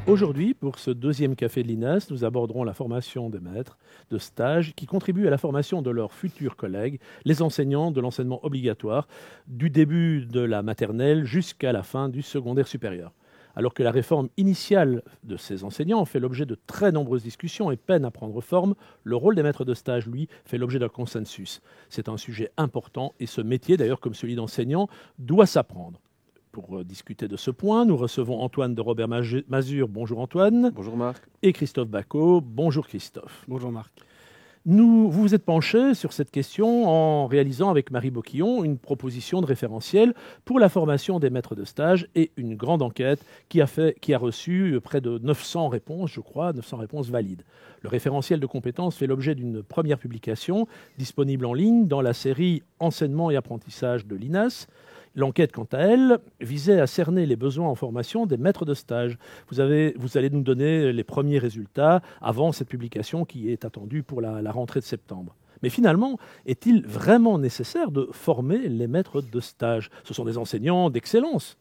Aujourd'hui, pour ce deuxième café de l'INAS, nous aborderons la formation des maîtres de stage qui contribuent à la formation de leurs futurs collègues, les enseignants de l'enseignement obligatoire, du début de la maternelle jusqu'à la fin du secondaire supérieur. Alors que la réforme initiale de ces enseignants fait l'objet de très nombreuses discussions et peine à prendre forme, le rôle des maîtres de stage, lui, fait l'objet d'un consensus. C'est un sujet important et ce métier, d'ailleurs comme celui d'enseignant, doit s'apprendre. Pour discuter de ce point, nous recevons Antoine de Robert Mazur. Bonjour Antoine. Bonjour Marc. Et Christophe Bacot. Bonjour Christophe. Bonjour Marc. Vous vous êtes penché sur cette question en réalisant avec Marie Boquillon une proposition de référentiel pour la formation des maîtres de stage et une grande enquête qui a reçu près de 900 réponses, je crois, 900 réponses valides. Le référentiel de compétences fait l'objet d'une première publication disponible en ligne dans la série Enseignement et apprentissage de l'INAS. L'enquête, quant à elle, visait à cerner les besoins en formation des maîtres de stage. Vous allez nous donner les premiers résultats avant cette publication qui est attendue pour la rentrée de septembre. Mais finalement, est-il vraiment nécessaire de former les maîtres de stage ? Ce sont des enseignants d'excellence.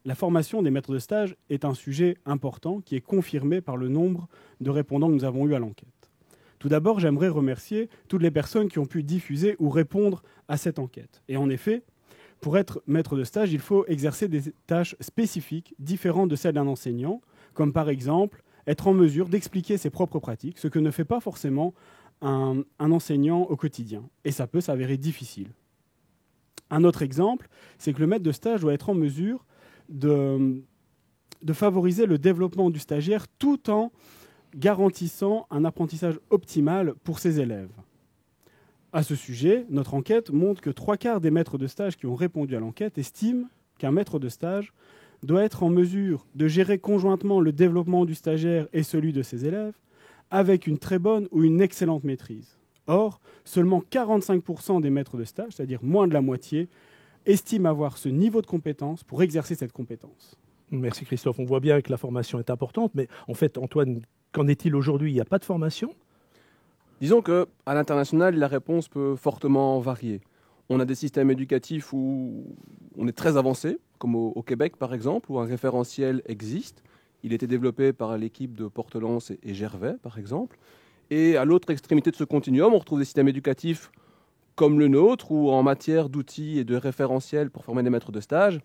La formation des maîtres de stage est un sujet important qui est confirmé par le nombre de répondants que nous avons eus à l'enquête. Tout d'abord, j'aimerais remercier toutes les personnes qui ont pu diffuser ou répondre à cette enquête. Et en effet, pour être maître de stage, il faut exercer des tâches spécifiques, différentes de celles d'un enseignant, comme par exemple être en mesure d'expliquer ses propres pratiques, ce que ne fait pas forcément un enseignant au quotidien. Et ça peut s'avérer difficile. Un autre exemple, c'est que le maître de stage doit être en mesure de favoriser le développement du stagiaire tout en garantissant un apprentissage optimal pour ses élèves. À ce sujet, notre enquête montre que 3/4 des maîtres de stage qui ont répondu à l'enquête estiment qu'un maître de stage doit être en mesure de gérer conjointement le développement du stagiaire et celui de ses élèves avec une très bonne ou une excellente maîtrise. Or, seulement 45% des maîtres de stage, c'est-à-dire moins de la moitié, estiment avoir ce niveau de compétence pour exercer cette compétence. Merci Christophe. On voit bien que la formation est importante, mais en fait, Antoine, qu'en est-il aujourd'hui ? Il n'y a pas de formation ? Disons qu'à l'international, la réponse peut fortement varier. On a des systèmes éducatifs où on est très avancé, comme au Québec par exemple, où un référentiel existe. Il a été développé par l'équipe de Portelance et Gervais par exemple. Et à l'autre extrémité de ce continuum, on retrouve des systèmes éducatifs comme le nôtre, où en matière d'outils et de référentiels pour former des maîtres de stage,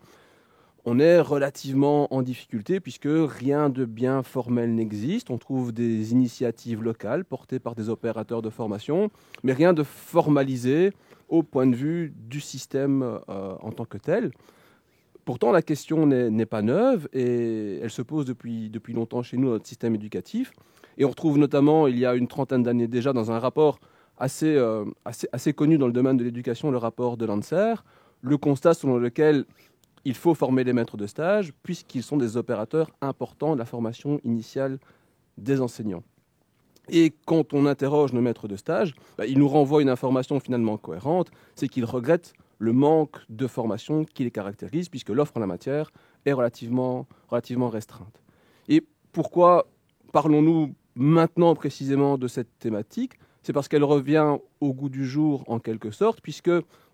on est relativement en difficulté puisque rien de bien formel n'existe. On trouve des initiatives locales portées par des opérateurs de formation, mais rien de formalisé au point de vue du système en tant que tel. Pourtant, la question n'est pas neuve et elle se pose depuis longtemps chez nous dans notre système éducatif. Et on retrouve notamment, il y a une trentaine d'années déjà, dans un rapport assez connu dans le domaine de l'éducation, le rapport de Lancer, le constat selon lequel il faut former les maîtres de stage puisqu'ils sont des opérateurs importants de la formation initiale des enseignants. Et quand on interroge nos maîtres de stage, ils nous renvoient une information finalement cohérente, c'est qu'ils regrettent le manque de formation qui les caractérise puisque l'offre en la matière est relativement restreinte. Et pourquoi parlons-nous maintenant précisément de cette thématique ? C'est parce qu'elle revient au goût du jour en quelque sorte, puisque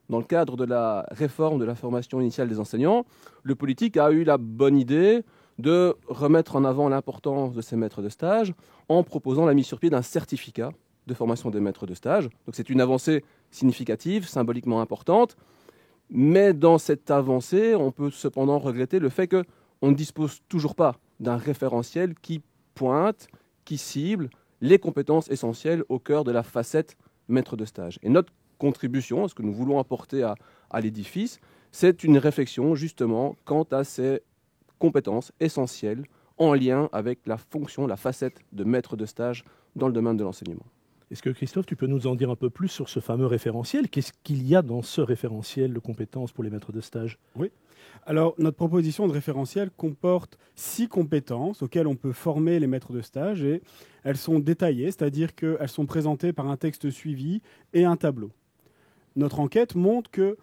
dans le cadre de la réforme de la formation initiale des enseignants, le politique a eu la bonne idée de remettre en avant l'importance de ces maîtres de stage en proposant la mise sur pied d'un certificat de formation des maîtres de stage. Donc c'est une avancée significative, symboliquement importante, mais dans cette avancée, on peut cependant regretter le fait qu'on ne dispose toujours pas d'un référentiel qui pointe, qui cible les compétences essentielles au cœur de la facette maître de stage. Et notre contribution, ce que nous voulons apporter à l'édifice, c'est une réflexion justement quant à ces compétences essentielles en lien avec la fonction, la facette de maître de stage dans le domaine de l'enseignement. Est-ce que Christophe, tu peux nous en dire un peu plus sur ce fameux référentiel ? Qu'est-ce qu'il y a dans ce référentiel de compétences pour les maîtres de stage ? Oui. Alors, notre proposition de référentiel comporte 6 compétences auxquelles on peut former les maîtres de stage et elles sont détaillées, c'est-à-dire qu'elles sont présentées par un texte suivi et un tableau. Notre enquête montre que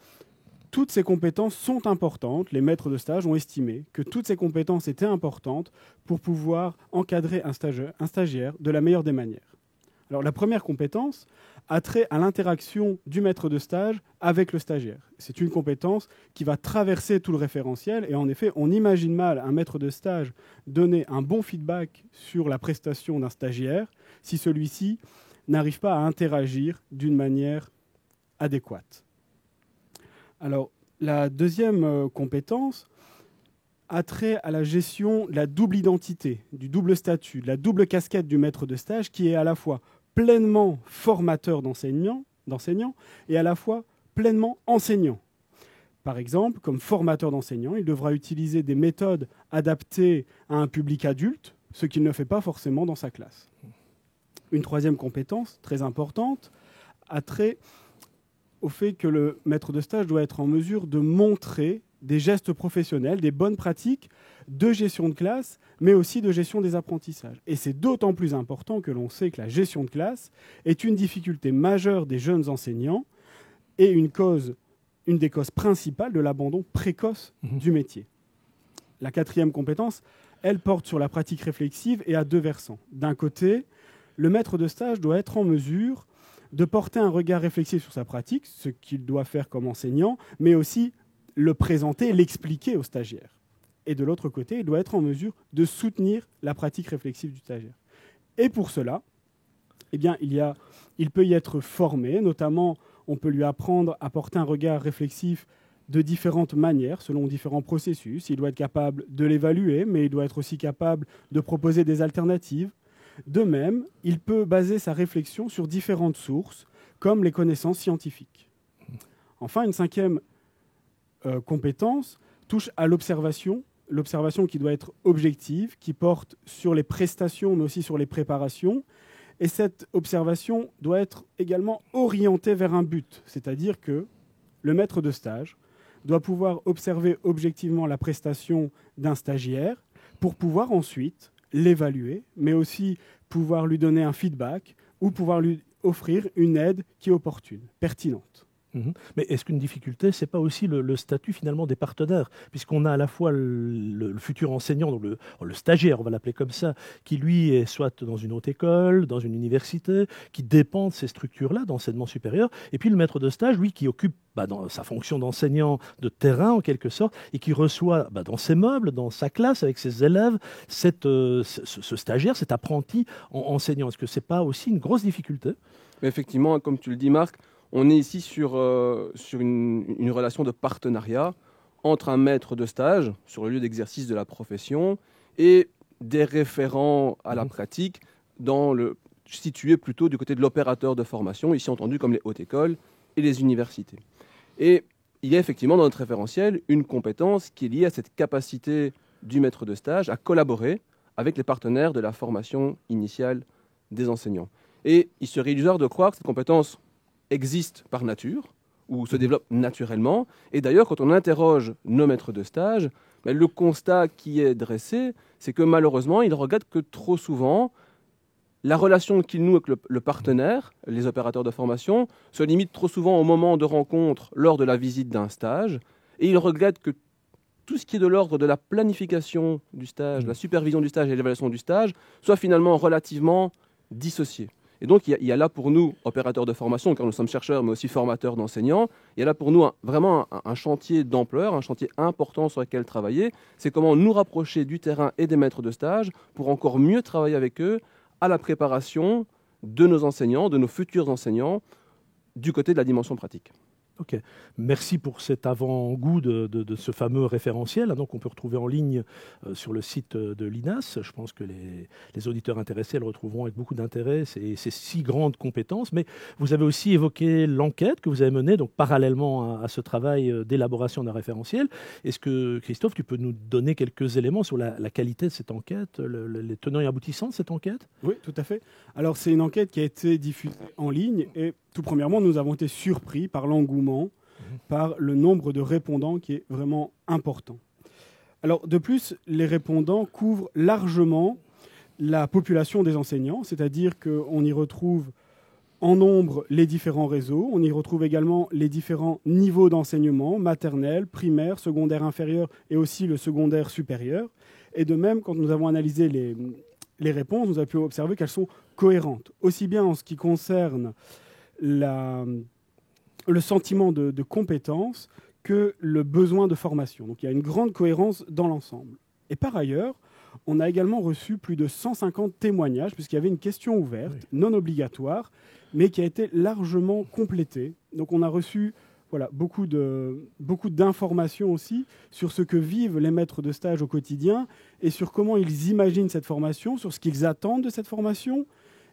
toutes ces compétences sont importantes. Les maîtres de stage ont estimé que toutes ces compétences étaient importantes pour pouvoir encadrer un stagiaire de la meilleure des manières. Alors, la première compétence a trait à l'interaction du maître de stage avec le stagiaire. C'est une compétence qui va traverser tout le référentiel et en effet, on imagine mal un maître de stage donner un bon feedback sur la prestation d'un stagiaire si celui-ci n'arrive pas à interagir d'une manière adéquate. Alors, la deuxième compétence a trait à la gestion de la double identité, du double statut, de la double casquette du maître de stage qui est à la fois pleinement formateur d'enseignants et à la fois pleinement enseignant. Par exemple, comme formateur d'enseignants, il devra utiliser des méthodes adaptées à un public adulte, ce qu'il ne fait pas forcément dans sa classe. Une troisième compétence très importante a trait au fait que le maître de stage doit être en mesure de montrer des gestes professionnels, des bonnes pratiques de gestion de classe, mais aussi de gestion des apprentissages. Et c'est d'autant plus important que l'on sait que la gestion de classe est une difficulté majeure des jeunes enseignants et une des causes principales de l'abandon précoce du métier. La quatrième compétence, elle porte sur la pratique réflexive et à deux versants. D'un côté, le maître de stage doit être en mesure de porter un regard réflexif sur sa pratique, ce qu'il doit faire comme enseignant, mais aussi le présenter, l'expliquer aux stagiaires. Et de l'autre côté, il doit être en mesure de soutenir la pratique réflexive du stagiaire. Et pour cela, eh bien, il peut y être formé, notamment on peut lui apprendre à porter un regard réflexif de différentes manières, selon différents processus. Il doit être capable de l'évaluer, mais il doit être aussi capable de proposer des alternatives. De même, il peut baser sa réflexion sur différentes sources, comme les connaissances scientifiques. Enfin, une cinquième compétence touche à l'observation qui doit être objective, qui porte sur les prestations, mais aussi sur les préparations. Et cette observation doit être également orientée vers un but, c'est-à-dire que le maître de stage doit pouvoir observer objectivement la prestation d'un stagiaire pour pouvoir ensuite l'évaluer, mais aussi pouvoir lui donner un feedback ou pouvoir lui offrir une aide qui est opportune, pertinente. Mais est-ce qu'une difficulté, ce n'est pas aussi le statut finalement des partenaires, puisqu'on a à la fois le futur enseignant, donc le stagiaire, on va l'appeler comme ça, qui lui est soit dans une haute école, dans une université, qui dépend de ces structures-là d'enseignement supérieur, et puis le maître de stage, lui, qui occupe dans sa fonction d'enseignant de terrain en quelque sorte, et qui reçoit dans ses meubles, dans sa classe, avec ses élèves, ce stagiaire, cet apprenti enseignant. Est-ce que ce n'est pas aussi une grosse difficulté ? Effectivement, comme tu le dis Marc, on est ici sur une relation de partenariat entre un maître de stage sur le lieu d'exercice de la profession et des référents à la pratique situés plutôt du côté de l'opérateur de formation, ici entendu comme les hautes écoles et les universités. Et il y a effectivement dans notre référentiel une compétence qui est liée à cette capacité du maître de stage à collaborer avec les partenaires de la formation initiale des enseignants. Et il serait illusoire de croire que cette compétence existe par nature ou se développe naturellement. Et d'ailleurs, quand on interroge nos maîtres de stage, le constat qui est dressé, c'est que malheureusement, ils regrettent que trop souvent, la relation qu'ils nouent avec le partenaire, les opérateurs de formation, se limite trop souvent au moment de rencontre lors de la visite d'un stage. Et ils regrettent que tout ce qui est de l'ordre de la planification du stage, la supervision du stage et l'évaluation du stage, soit finalement relativement dissocié. Et donc, il y a là pour nous, opérateurs de formation, car nous sommes chercheurs, mais aussi formateurs d'enseignants, il y a là pour nous vraiment un chantier d'ampleur, un chantier important sur lequel travailler. C'est comment nous rapprocher du terrain et des maîtres de stage pour encore mieux travailler avec eux à la préparation de nos enseignants, de nos futurs enseignants, du côté de la dimension pratique. Ok, merci pour cet avant-goût de ce fameux référentiel, donc on peut retrouver en ligne sur le site de l'INAS. Je pense que les auditeurs intéressés le retrouveront avec beaucoup d'intérêt, ces 6 grandes compétences. Mais vous avez aussi évoqué l'enquête que vous avez menée, donc parallèlement à ce travail d'élaboration d'un référentiel. Est-ce que, Christophe, tu peux nous donner quelques éléments sur la qualité de cette enquête, les tenants et aboutissants de cette enquête ? Oui, tout à fait. Alors, c'est une enquête qui a été diffusée en ligne et tout premièrement, nous avons été surpris par l'engouement, par le nombre de répondants qui est vraiment important. Alors, de plus, les répondants couvrent largement la population des enseignants, c'est-à-dire qu'on y retrouve en nombre les différents réseaux, on y retrouve également les différents niveaux d'enseignement, maternelle, primaire, secondaire inférieur et aussi le secondaire supérieur. Et de même, quand nous avons analysé les réponses, nous avons pu observer qu'elles sont cohérentes, aussi bien en ce qui concerne le sentiment de compétence que le besoin de formation. Donc il y a une grande cohérence dans l'ensemble. Et par ailleurs, on a également reçu plus de 150 témoignages, puisqu'il y avait une question ouverte, non obligatoire, mais qui a été largement complétée. Donc on a reçu beaucoup d'informations aussi sur ce que vivent les maîtres de stage au quotidien et sur comment ils imaginent cette formation, sur ce qu'ils attendent de cette formation,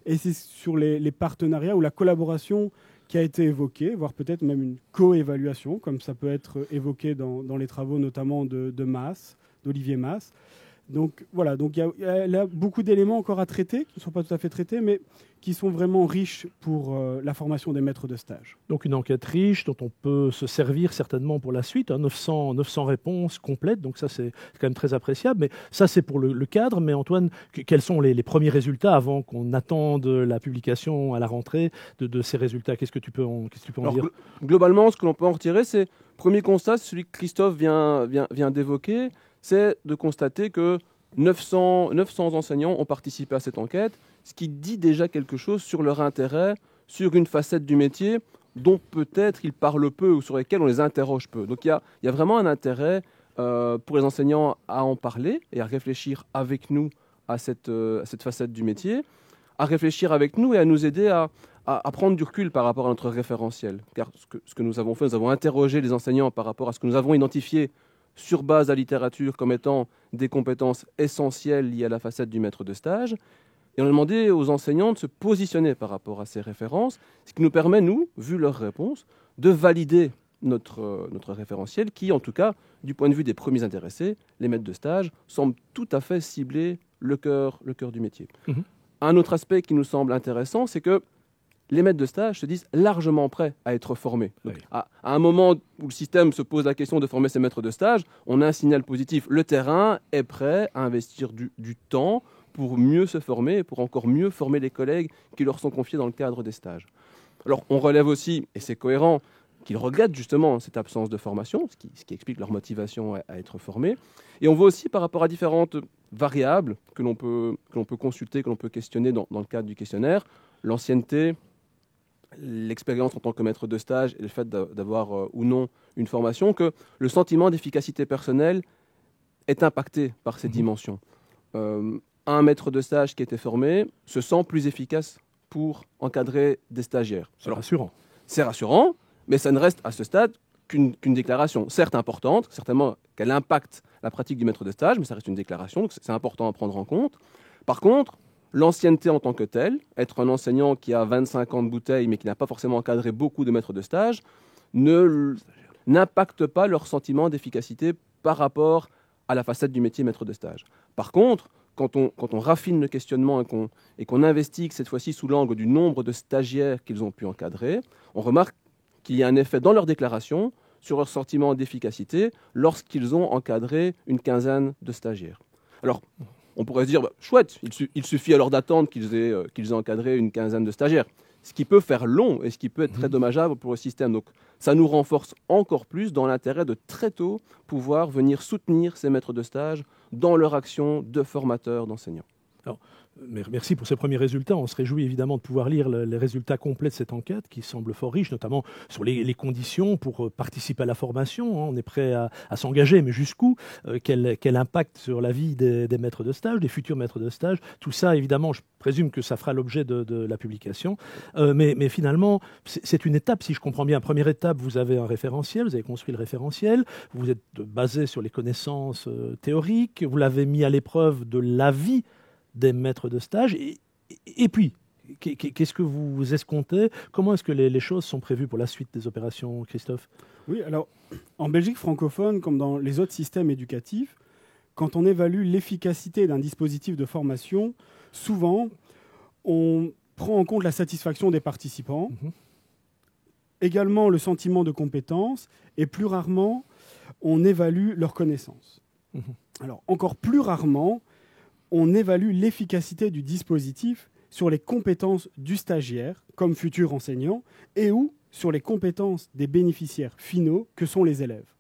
et c'est sur les partenariats ou la collaboration qui a été évoquée, voire peut-être même une co-évaluation, comme ça peut être évoqué dans les travaux notamment d'Olivier Masse. Donc voilà, donc il y a beaucoup d'éléments encore à traiter, qui ne sont pas tout à fait traités, mais qui sont vraiment riches pour la formation des maîtres de stage. Donc une enquête riche dont on peut se servir certainement pour la suite, 900 réponses complètes, donc ça c'est quand même très appréciable. Mais ça c'est pour le cadre, mais Antoine, quels sont les premiers résultats avant qu'on attende la publication à la rentrée de ces résultats? Qu'est-ce que tu peux en dire? Globalement, ce que l'on peut en retirer, c'est, premier constat, celui que Christophe vient d'évoquer, c'est de constater que 900 enseignants ont participé à cette enquête, ce qui dit déjà quelque chose sur leur intérêt, sur une facette du métier dont peut-être ils parlent peu ou sur lesquels on les interroge peu. Donc il y a vraiment un intérêt pour les enseignants à en parler et à réfléchir avec nous à cette facette du métier, à réfléchir avec nous et à nous aider à prendre du recul par rapport à notre référentiel. Car ce que nous avons fait, nous avons interrogé les enseignants par rapport à ce que nous avons identifié sur base de la littérature comme étant des compétences essentielles liées à la facette du maître de stage. Et on a demandé aux enseignants de se positionner par rapport à ces références, ce qui nous permet, nous, vu leurs réponses, de valider notre référentiel qui, en tout cas, du point de vue des premiers intéressés, les maîtres de stage, semble tout à fait cibler le cœur du métier. Mmh. Un autre aspect qui nous semble intéressant, c'est que les maîtres de stage se disent largement prêts à être formés. Donc, à un moment où le système se pose la question de former ses maîtres de stage, on a un signal positif. Le terrain est prêt à investir du temps pour mieux se former et pour encore mieux former les collègues qui leur sont confiés dans le cadre des stages. Alors, on relève aussi, et c'est cohérent, qu'ils regrettent justement cette absence de formation, ce qui explique leur motivation à être formés. Et on voit aussi par rapport à différentes variables que l'on peut consulter, que l'on peut questionner dans le cadre du questionnaire, l'ancienneté, l'expérience en tant que maître de stage et le fait d'avoir ou non une formation, que le sentiment d'efficacité personnelle est impacté par ces dimensions. Un maître de stage qui a été formé se sent plus efficace pour encadrer des stagiaires. C'est rassurant. C'est rassurant, mais ça ne reste à ce stade qu'une déclaration, certes importante, certainement qu'elle impacte la pratique du maître de stage, mais ça reste une déclaration, donc c'est important à prendre en compte. Par contre, l'ancienneté en tant que telle, être un enseignant qui a 25 ans de bouteille mais qui n'a pas forcément encadré beaucoup de maîtres de stage, n'impacte pas leur sentiment d'efficacité par rapport à la facette du métier maître de stage. Par contre, quand on raffine le questionnement et qu'on investigue cette fois-ci sous l'angle du nombre de stagiaires qu'ils ont pu encadrer, on remarque qu'il y a un effet dans leur déclaration sur leur sentiment d'efficacité lorsqu'ils ont encadré une quinzaine de stagiaires. Alors, on pourrait se dire, chouette, il suffit alors d'attendre qu'ils aient encadré une quinzaine de stagiaires. Ce qui peut faire long et ce qui peut être très dommageable pour le système. Donc, ça nous renforce encore plus dans l'intérêt de très tôt pouvoir venir soutenir ces maîtres de stage dans leur action de formateur d'enseignants. Alors, merci pour ces premiers résultats. On se réjouit évidemment de pouvoir lire les résultats complets de cette enquête qui semble fort riche, notamment sur les conditions pour participer à la formation. On est prêt à s'engager, mais jusqu'où? Quel impact sur la vie des maîtres de stage, des futurs maîtres de stage? Tout ça, évidemment, je présume que ça fera l'objet de la publication. Mais finalement, c'est une étape, si je comprends bien. Première étape, vous avez un référentiel, vous avez construit le référentiel, vous êtes basé sur les connaissances théoriques, vous l'avez mis à l'épreuve de l'avis des maîtres de stage. Et puis, qu'est-ce que vous escomptez? Comment est-ce que les choses sont prévues pour la suite des opérations, Christophe? Oui, alors, en Belgique francophone, comme dans les autres systèmes éducatifs, quand on évalue l'efficacité d'un dispositif de formation, souvent, on prend en compte la satisfaction des participants, également le sentiment de compétence, et plus rarement, on évalue leurs connaissances. Alors, encore plus rarement, on évalue l'efficacité du dispositif sur les compétences du stagiaire, comme futur enseignant, et ou sur les compétences des bénéficiaires finaux, que sont les élèves.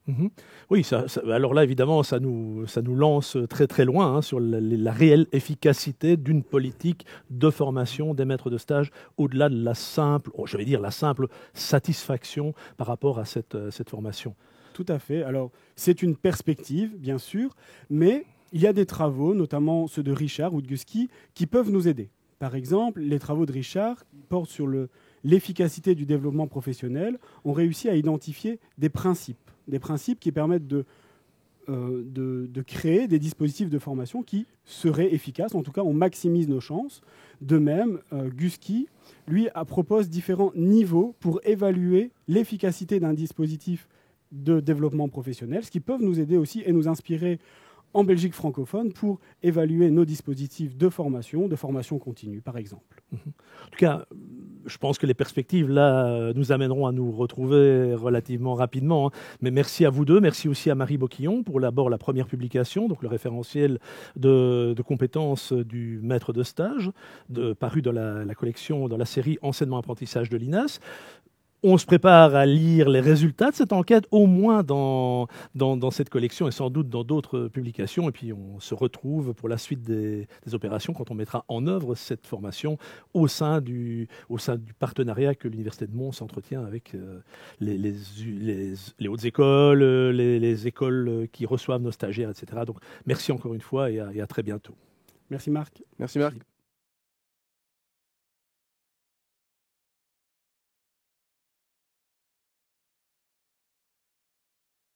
Mhm. Oui, alors là, évidemment, ça nous lance très très loin sur la réelle efficacité d'une politique de formation des maîtres de stage, au-delà de la simple, je vais dire la simple satisfaction par rapport à cette formation. Tout à fait. Alors, c'est une perspective, bien sûr, mais il y a des travaux, notamment ceux de Richard ou de Guski, qui peuvent nous aider. Par exemple, les travaux de Richard portent sur l'efficacité du développement professionnel, ont réussi à identifier des principes qui permettent de créer des dispositifs de formation qui seraient efficaces. En tout cas, on maximise nos chances. De même, Guski, lui, propose différents niveaux pour évaluer l'efficacité d'un dispositif de développement professionnel, ce qui peuvent nous aider aussi et nous inspirer en Belgique francophone pour évaluer nos dispositifs de formation continue, par exemple. En tout cas, je pense que les perspectives, là, nous amèneront à nous retrouver relativement rapidement. Mais merci à vous deux. Merci aussi à Marie Boquillon pour d'abord la première publication, donc le référentiel de compétences du maître de stage, paru dans la collection, dans la série Enseignement-apprentissage de l'INAS. On se prépare à lire les résultats de cette enquête, au moins dans cette collection et sans doute dans d'autres publications. Et puis on se retrouve pour la suite des opérations quand on mettra en œuvre cette formation au sein du partenariat que l'Université de Mons entretient avec les hautes écoles, les écoles qui reçoivent nos stagiaires, etc. Donc merci encore une fois et à très bientôt. Merci Marc. Merci Marc.